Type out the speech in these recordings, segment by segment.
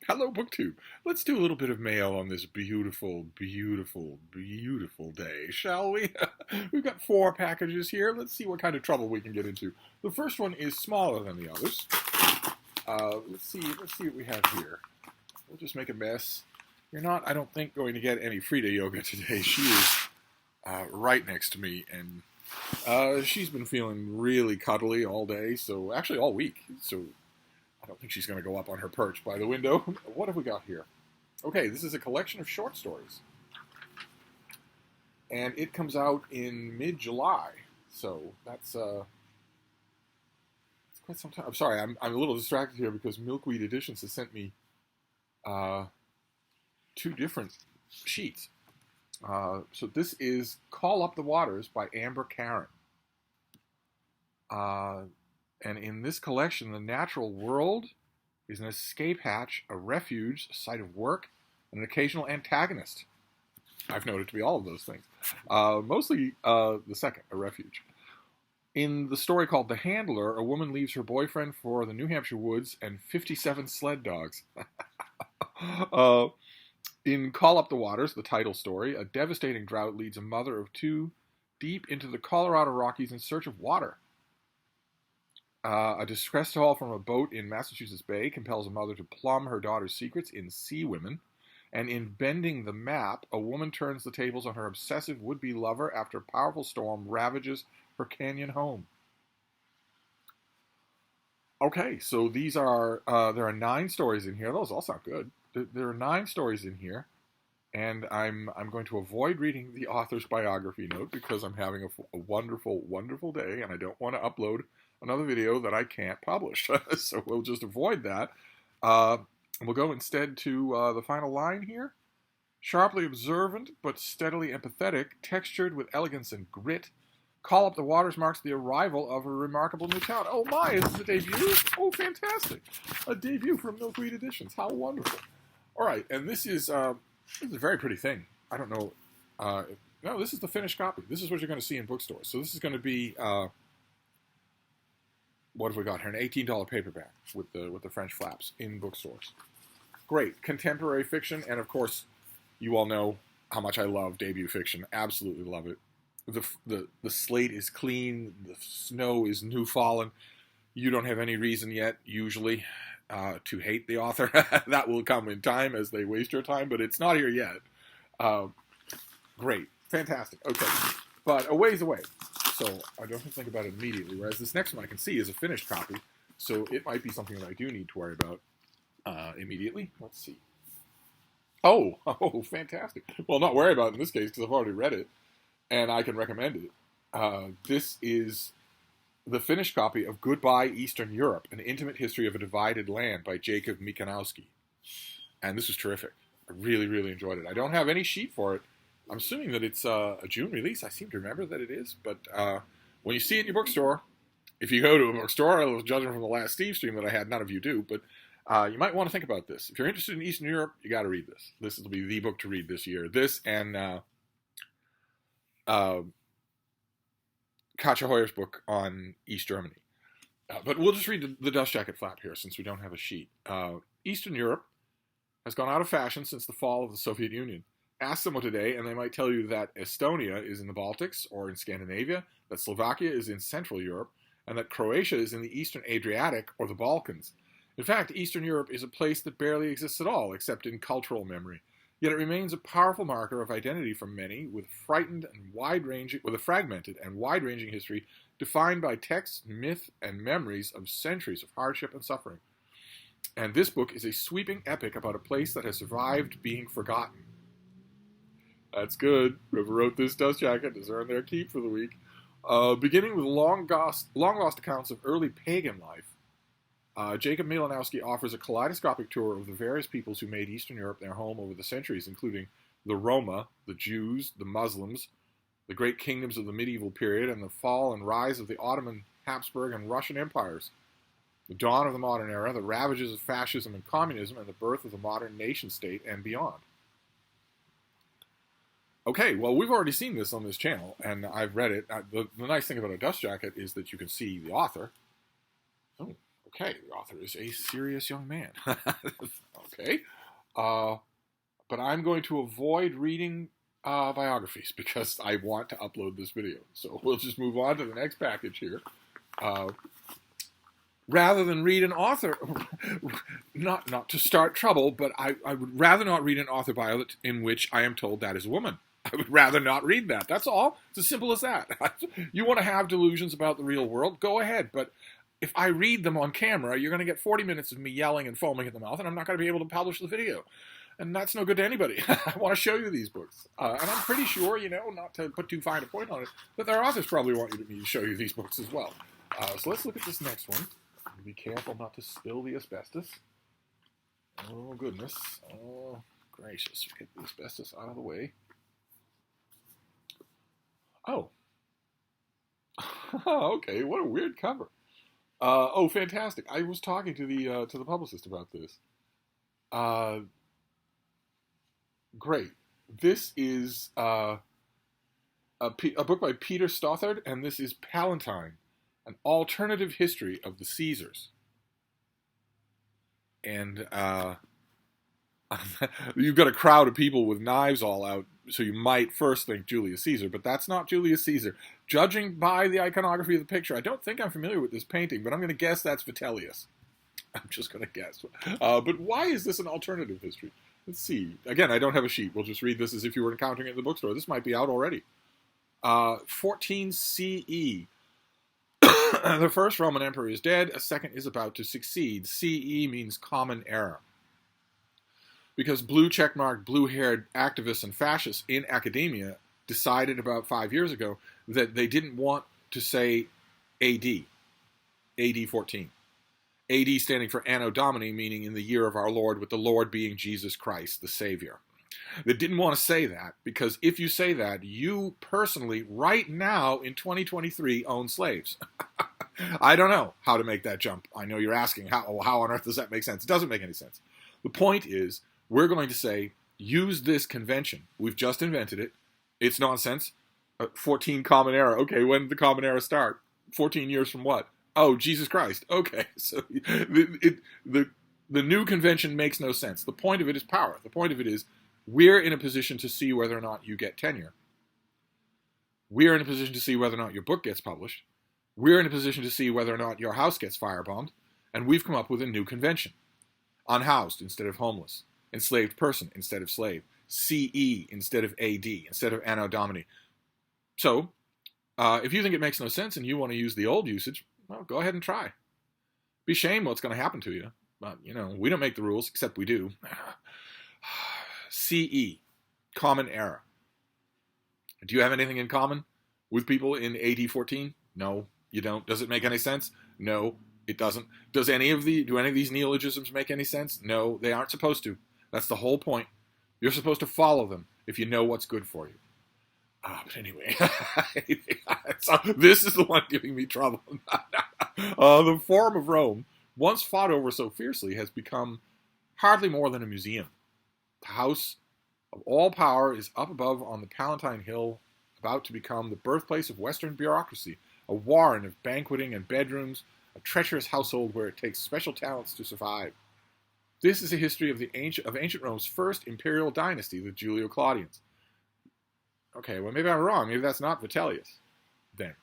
Hello, BookTube. Let's do a little bit of mail on this beautiful, beautiful, beautiful day, shall we? We've got 4 packages here. Let's see what kind of trouble we can get into. The first one is smaller than the others. Let's see what we have here. We'll just make a mess. You're not, I don't think, going to get any Frida yoga today. She is right next to me, and she's been feeling really cuddly all day, so actually all week. So I don't think she's going to go up on her perch by the window. What have we got here? Okay, this is a collection of short stories. And it comes out in mid-July. So that's quite some time. I'm sorry, I'm a little distracted here because Milkweed Editions has sent me 2 different sheets. So this is Call Up the Waters by Amber Karen. And in this collection, the natural world is an escape hatch, a refuge, a site of work, and an occasional antagonist. I've noted to be all of those things. Mostly the second, a refuge. In the story called The Handler, a woman leaves her boyfriend for the New Hampshire woods and 57 sled dogs. In Call Up the Waters, the title story, a devastating drought leads a mother of 2 deep into the Colorado Rockies in search of water. A distress call from a boat in Massachusetts Bay compels a mother to plumb her daughter's secrets in Sea Women. And in Bending the Map, a woman turns the tables on her obsessive would-be lover after a powerful storm ravages her canyon home. Okay, so these are, there are 9 stories in here. Those all sound good. There are 9 stories in here. And I'm going to avoid reading the author's biography note because I'm having a wonderful, wonderful day, and I don't want to upload another video that I can't publish. So we'll just avoid that. We'll go instead to the final line here. Sharply observant, but steadily empathetic, textured with elegance and grit, Call Up the Waters marks the arrival of a remarkable new talent. Oh my, is this a debut? Oh, fantastic. A debut from Milkweed Editions. How wonderful. All right, and this is a very pretty thing. I don't know. No, this is the finished copy. This is what you're going to see in bookstores. So this is going to be... what have we got here? An $18 paperback with the French flaps in bookstores. Great. Contemporary fiction, and of course, you all know how much I love debut fiction. Absolutely love it. The slate is clean. The snow is new fallen. You don't have any reason yet, usually, to hate the author. That will come in time as they waste your time, but it's not here yet. Great. Fantastic. Okay. But a ways away. So I don't have to think about it immediately, whereas this next one I can see is a finished copy, so it might be something that I do need to worry about immediately. Let's see. Oh, fantastic. Well, not worry about it in this case because I've already read it, and I can recommend it. This is the finished copy of Goodbye Eastern Europe, An Intimate History of a Divided Land by Jacob Mikanowski. And this is terrific. I really, really enjoyed it. I don't have any sheet for it. I'm assuming that it's a June release. I seem to remember that it is. But when you see it in your bookstore, if you go to a bookstore, I was judging from the last Steve stream that I had, none of you do, but you might want to think about this. If you're interested in Eastern Europe, you got to read this. This will be the book to read this year. This and Katja Hoyer's book on East Germany. But we'll just read the dust jacket flap here since we don't have a sheet. Eastern Europe has gone out of fashion since the fall of the Soviet Union. Ask someone today, and they might tell you that Estonia is in the Baltics or in Scandinavia, that Slovakia is in Central Europe, and that Croatia is in the Eastern Adriatic or the Balkans. In fact, Eastern Europe is a place that barely exists at all, except in cultural memory. Yet it remains a powerful marker of identity for many, with a fragmented and wide-ranging history defined by texts, myth, and memories of centuries of hardship and suffering. And this book is a sweeping epic about a place that has survived being forgotten. That's good. Whoever wrote this dust jacket has earned their keep for the week. Beginning with long-lost accounts of early pagan life, Jacob Milanowski offers a kaleidoscopic tour of the various peoples who made Eastern Europe their home over the centuries, including the Roma, the Jews, the Muslims, the great kingdoms of the medieval period, and the fall and rise of the Ottoman, Habsburg, and Russian empires, the dawn of the modern era, the ravages of fascism and communism, and the birth of the modern nation-state, and beyond. Okay, well, we've already seen this on this channel, and I've read it. The nice thing about a dust jacket is that you can see the author. Oh, Okay, the author is a serious young man. Okay. But I'm going to avoid reading biographies because I want to upload this video. So we'll just move on to the next package here. Rather than read an author, not to start trouble, but I would rather not read an author bio in which I am told that is a woman. I would rather not read that. That's all. It's as simple as that. You want to have delusions about the real world? Go ahead. But if I read them on camera, you're going to get 40 minutes of me yelling and foaming at the mouth, and I'm not going to be able to publish the video. And that's no good to anybody. I want to show you these books. And I'm pretty sure, not to put too fine a point on it, that their authors probably want me to show you these books as well. So let's look at this next one. Be careful not to spill the asbestos. Oh, goodness. Oh, gracious. Get the asbestos out of the way. Oh. Okay, what a weird cover. Oh, fantastic. I was talking to the publicist about this. Great. This is a book by Peter Stothard, and this is Palatine, an alternative history of the Caesars. And you've got a crowd of people with knives all out, so you might first think Julius Caesar, but that's not Julius Caesar. Judging by the iconography of the picture, I don't think I'm familiar with this painting, but I'm going to guess that's Vitellius. I'm just going to guess. But why is this an alternative history? Let's see. Again, I don't have a sheet. We'll just read this as if you were encountering it in the bookstore. This might be out already. 14 CE. The first Roman emperor is dead. A second is about to succeed. CE means common era. Because blue checkmarked, blue-haired activists and fascists in academia decided about 5 years ago that they didn't want to say AD, AD 14. AD standing for Anno Domini, meaning in the year of our Lord, with the Lord being Jesus Christ, the Savior. They didn't want to say that because if you say that, you personally, right now in 2023, own slaves. I don't know how to make that jump. I know you're asking, how on earth does that make sense? It doesn't make any sense. The point is, we're going to say, use this convention. We've just invented it. It's nonsense. 14 Common Era. Okay, when did the Common Era start? 14 years from what? Oh, Jesus Christ. Okay, so the new convention makes no sense. The point of it is power. The point of it is we're in a position to see whether or not you get tenure. We're in a position to see whether or not your book gets published. We're in a position to see whether or not your house gets firebombed. And we've come up with a new convention. Unhoused instead of homeless. Enslaved person instead of slave. CE instead of AD, instead of Anno Domini. So, if you think it makes no sense and you want to use the old usage, well, go ahead and try. Be ashamed what's going to happen to you. But, we don't make the rules, except we do. CE, Common Era. Do you have anything in common with people in AD 14? No, you don't. Does it make any sense? No, it doesn't. Do any of these neologisms make any sense? No, they aren't supposed to. That's the whole point. You're supposed to follow them if you know what's good for you. But anyway, so this is the one giving me trouble. The Forum of Rome, once fought over so fiercely, has become hardly more than a museum. The house of all power is up above on the Palatine Hill, about to become the birthplace of Western bureaucracy, a warren of banqueting and bedrooms, a treacherous household where it takes special talents to survive. This is a history of ancient Rome's first imperial dynasty, the Julio-Claudians. Okay, well, maybe I'm wrong. Maybe that's not Vitellius, then.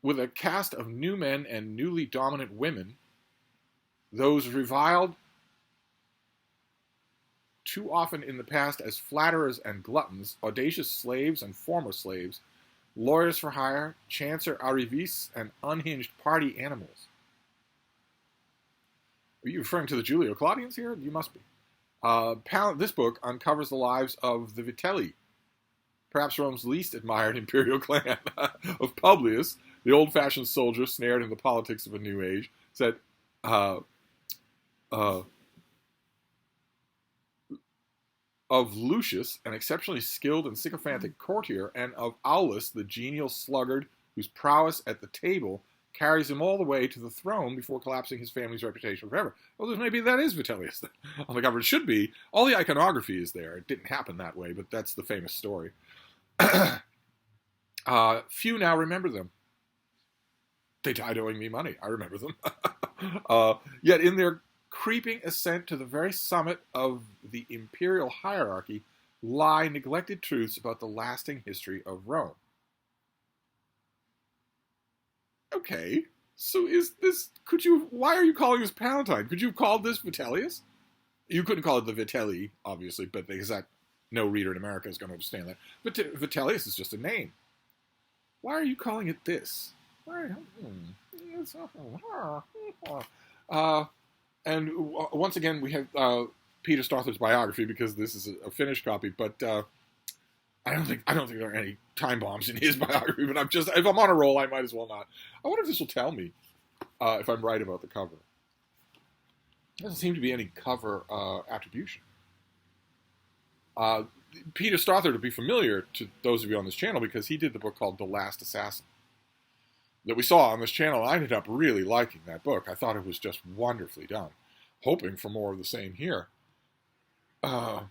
With a cast of new men and newly dominant women, those reviled too often in the past as flatterers and gluttons, audacious slaves and former slaves, lawyers for hire, chancer arrivistes, and unhinged party animals. Are you referring to the Julio-Claudians here? You must be. This book uncovers the lives of the Vitelli, perhaps Rome's least admired imperial clan, of Publius, the old-fashioned soldier snared in the politics of a new age, said, of Lucius, an exceptionally skilled and sycophantic courtier, and of Aulus, the genial sluggard whose prowess at the table carries him all the way to the throne before collapsing his family's reputation forever. Well, maybe that is Vitellius on the cover. It should be. All the iconography is there. It didn't happen that way, but that's the famous story. Few now remember them. They died owing me money. I remember them. Yet in their creeping ascent to the very summit of the imperial hierarchy lie neglected truths about the lasting history of Rome. Okay, so why are you calling this Palatine? Could you have called this Vitellius? You couldn't call it the Vitelli, obviously, but because no reader in America is going to understand that. But Vitellius is just a name. Why are you calling it this? And once again, we have Peter Stothard's biography, because this is a finished copy. But I don't think there are any time bombs in his biography. But if I'm on a roll, I might as well not. I wonder if this will tell me if I'm right about the cover. There doesn't seem to be any cover attribution. Peter Stothard would be familiar to those of you on this channel because he did the book called The Last Assassin that we saw on this channel. I ended up really liking that book. I thought it was just wonderfully done. Hoping for more of the same here. Oh,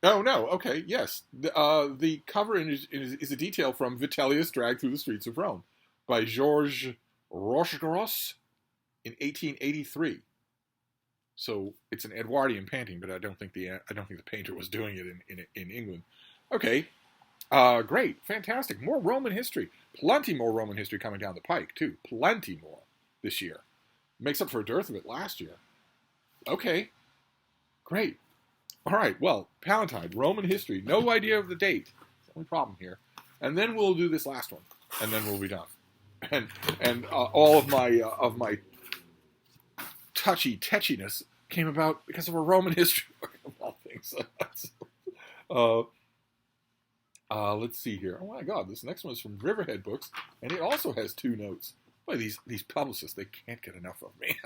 no. Okay, yes. The cover is a detail from Vitellius Dragged Through the Streets of Rome by Georges Rochegaros in 1883. So it's an Edwardian painting, but I don't think the painter was doing it in England. Okay, great, fantastic. More Roman history, plenty more Roman history coming down the pike too. Plenty more this year. Makes up for a dearth of it last year. Okay, great. All right, well, Palatine, Roman history. No idea of the date. That's the only problem here. And then we'll do this last one, and then we'll be done. And all of my touchy-tetchiness came about because of a Roman history book, of all things. Let's see here. Oh my God, this next one is from Riverhead Books, and it also has 2 notes. Boy, these publicists, they can't get enough of me.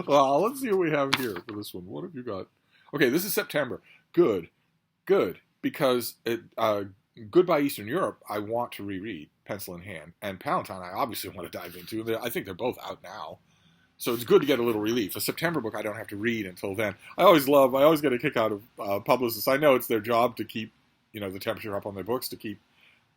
Well, let's see what we have here for this one. What have you got? Okay, this is September. Good, because Goodbye Eastern Europe, I want to reread, pencil in hand, and Palatine, I obviously want to dive into. I think they're both out now. So it's good to get a little relief. A September book I don't have to read until then. I always get a kick out of publicists. I know it's their job to keep, the temperature up on their books, to keep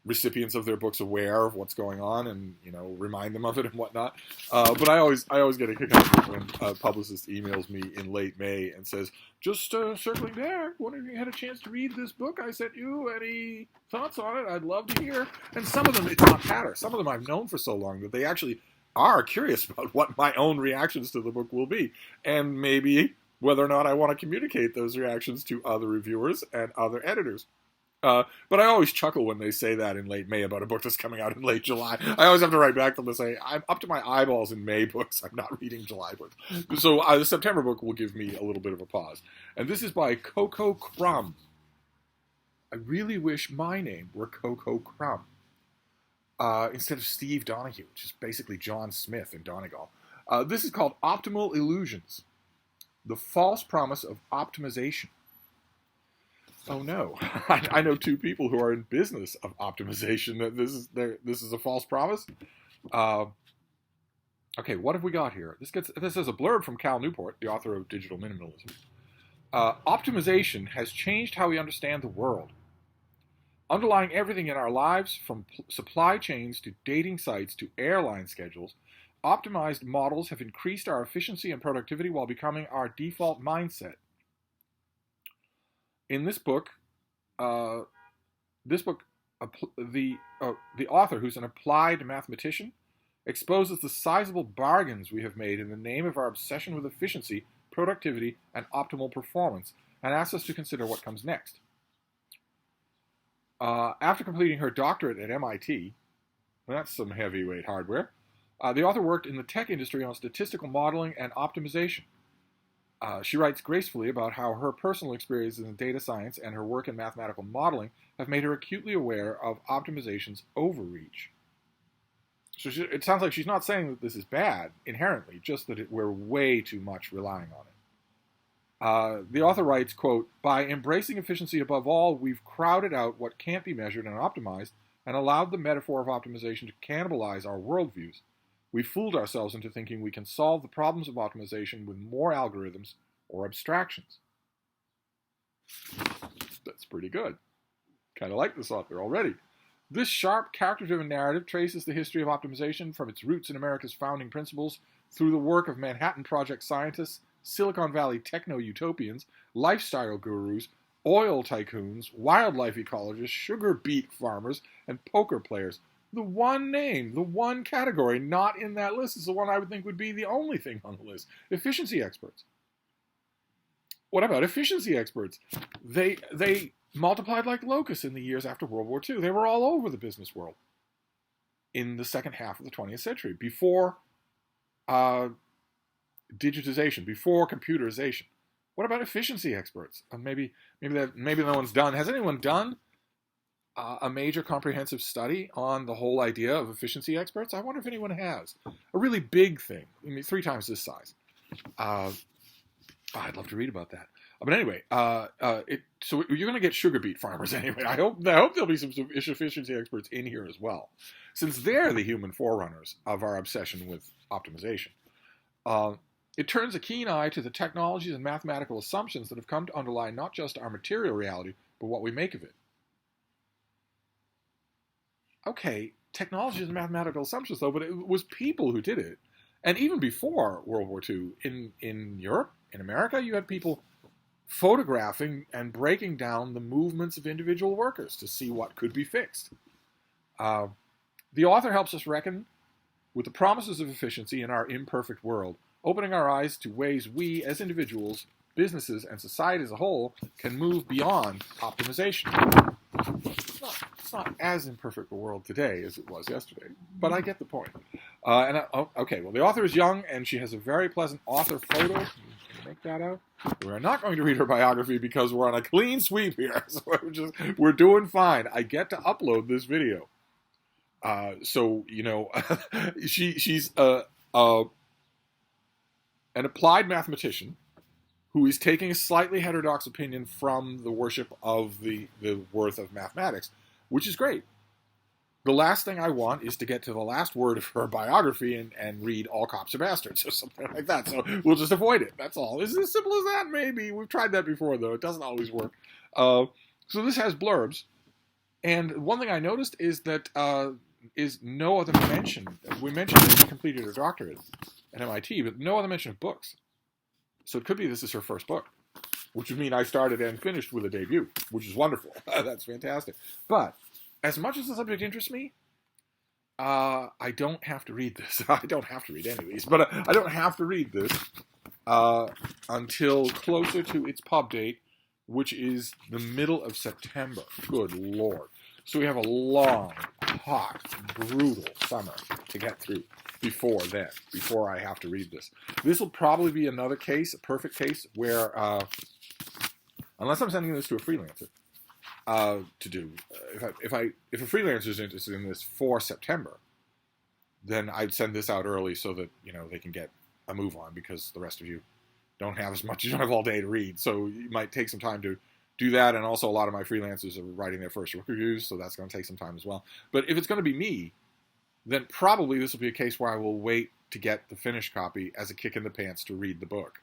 recipients of their books aware of what's going on and, remind them of it and whatnot. But I always get a kick out of it when a publicist emails me in late May and says, just circling back, wondering if you had a chance to read this book I sent you. Any thoughts on it? I'd love to hear. And some of them, it's not patter. Some of them I've known for so long that they actually are curious about what my own reactions to the book will be, and maybe whether or not I want to communicate those reactions to other reviewers and other editors. But I always chuckle when they say that in late May about a book that's coming out in late July. I always have to write back to them and say, I'm up to my eyeballs in May books. I'm not reading July books. So the September book will give me a little bit of a pause. And this is by Coco Crumb. I really wish my name were Coco Crumb. Instead of Steve Donoghue, which is basically John Smith in Donegal. This is called Optimal Illusions, The False Promise of Optimization. Oh no, I know 2 people who are in business of optimization. This is a false promise. Okay, what have we got here? This is a blurb from Cal Newport, the author of Digital Minimalism. Optimization has changed how we understand the world. Underlying everything in our lives, from supply chains to dating sites to airline schedules, optimized models have increased our efficiency and productivity while becoming our default mindset. In this book, the author, who's an applied mathematician, exposes the sizable bargains we have made in the name of our obsession with efficiency, productivity, and optimal performance, and asks us to consider what comes next. After completing her doctorate at MIT, that's some heavyweight hardware, the author worked in the tech industry on statistical modeling and optimization. She writes gracefully about how her personal experiences in data science and her work in mathematical modeling have made her acutely aware of optimization's overreach. So it sounds like she's not saying that this is bad inherently, just that we're way too much relying on it. The author writes, quote, "By embracing efficiency above all, we've crowded out what can't be measured and optimized and allowed the metaphor of optimization to cannibalize our worldviews. We've fooled ourselves into thinking we can solve the problems of optimization with more algorithms or abstractions." That's pretty good. Kind of like this author already. This sharp, character-driven narrative traces the history of optimization from its roots in America's founding principles through the work of Manhattan Project scientists, Silicon Valley techno-utopians, lifestyle gurus, oil tycoons, wildlife ecologists, sugar beet farmers, and poker players. The one name, the one category not in that list is the one I would think would be the only thing on the list. Efficiency experts. What about efficiency experts? They multiplied like locusts in the years after World War II. They were all over the business world in the second half of the 20th century, before digitization, before computerization. What about efficiency experts? Maybe no one's done. Has anyone done a major comprehensive study on the whole idea of efficiency experts? I wonder if anyone has. A really big thing. I mean, 3 times this size. I'd love to read about that. But anyway, so you're going to get sugar beet farmers anyway. I hope there'll be some efficiency experts in here as well, since they're the human forerunners of our obsession with optimization. It turns a keen eye to the technologies and mathematical assumptions that have come to underlie not just our material reality, but what we make of it. Okay, technologies and mathematical assumptions, though, but it was people who did it. And even before World War II, in Europe, in America, you had people photographing and breaking down the movements of individual workers to see what could be fixed. The author helps us reckon with the promises of efficiency in our imperfect world, opening our eyes to ways we, as individuals, businesses, and society as a whole, can move beyond optimization. It's not as imperfect a world today as it was yesterday, but I get the point. Okay, well, the author is young, and she has a very pleasant author photo. Can you make that out? We're not going to read her biography because we're on a clean sweep here. So we're doing fine. I get to upload this video. So, you know, she's an applied mathematician who is taking a slightly heterodox opinion from the worship of the worth of mathematics, which is great. The last thing I want is to get to the last word of her biography and read all cops are bastards or something like that. So we'll just avoid it. That's all. Is it as simple as that? Maybe. We've tried that before, though. It doesn't always work. So this has blurbs. And one thing I noticed is that is no other mention. We mentioned that she completed her doctorate at MIT, but no other mention of books. So it could be this is her first book, which would mean I started and finished with a debut, which is wonderful. That's fantastic. But as much as the subject interests me, I don't have to read this. I don't have to read any of these, but I don't have to read this until closer to its pub date, which is the middle of September. Good Lord. So we have a long, hot, brutal summer to get through before then, before I have to read this. This will probably be another case, a perfect case, where, unless I'm sending this to a freelancer to do, if a freelancer is interested in this for September, then I'd send this out early so that, you know, they can get a move on, because the rest of you don't have as much, you don't have all day to read, so you might take some time to do that. And also a lot of my freelancers are writing their first book reviews, so that's going to take some time as well. But if it's going to be me, then probably this will be a case where I will wait to get the finished copy as a kick in the pants to read the book.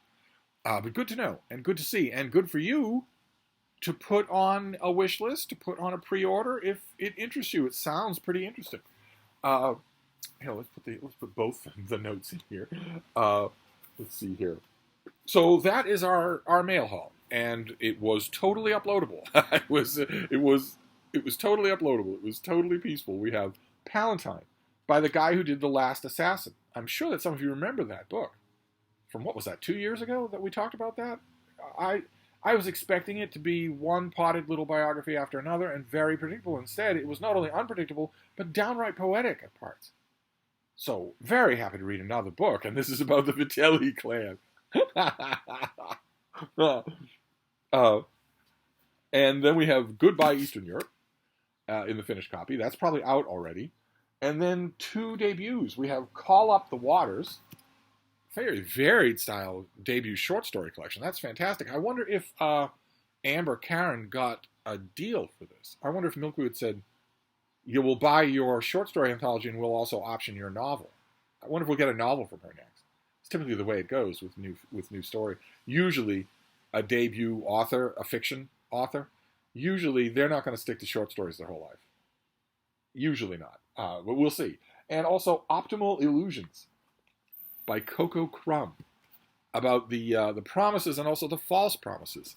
But good to know, and good to see, and good for you to put on a wish list, to put on a pre-order if it interests you. It sounds pretty interesting. Here, let's put both the notes in here. Let's see here. So that is our mail haul, and it was totally uploadable. it was totally uploadable. It was totally peaceful. We have Palatine by the guy who did The Last Assassin. I'm sure that some of you remember that book. From what was that, 2 years ago that we talked about that? I was expecting it to be one potted little biography after another and very predictable. Instead, it was not only unpredictable, but downright poetic at parts. So, very happy to read another book, and this is about the Vitelli clan. And then we have Goodbye Eastern Europe in the finished copy. That's probably out already. And then 2 debuts. We have Call Up the Waters, very varied style debut short story collection. That's fantastic. I wonder if Amber Karen got a deal for this. I wonder if Milkwood said, you will buy your short story anthology and we'll also option your novel. I wonder if we'll get a novel from her next. It's typically the way it goes with new story. Usually a debut author, a fiction author, usually they're not going to stick to short stories their whole life. Usually not, but we'll see. And also Optimal Illusions by Coco Crumb, about the promises and also the false promises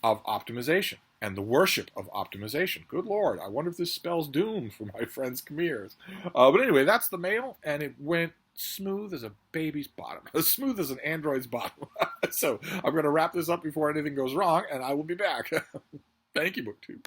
of optimization and the worship of optimization. Good Lord, I wonder if this spells doom for my friends Khmer's. But anyway, that's the mail, and it went smooth as a baby's bottom, as smooth as an android's bottom. So I'm going to wrap this up before anything goes wrong, and I will be back. Thank you, BookTube.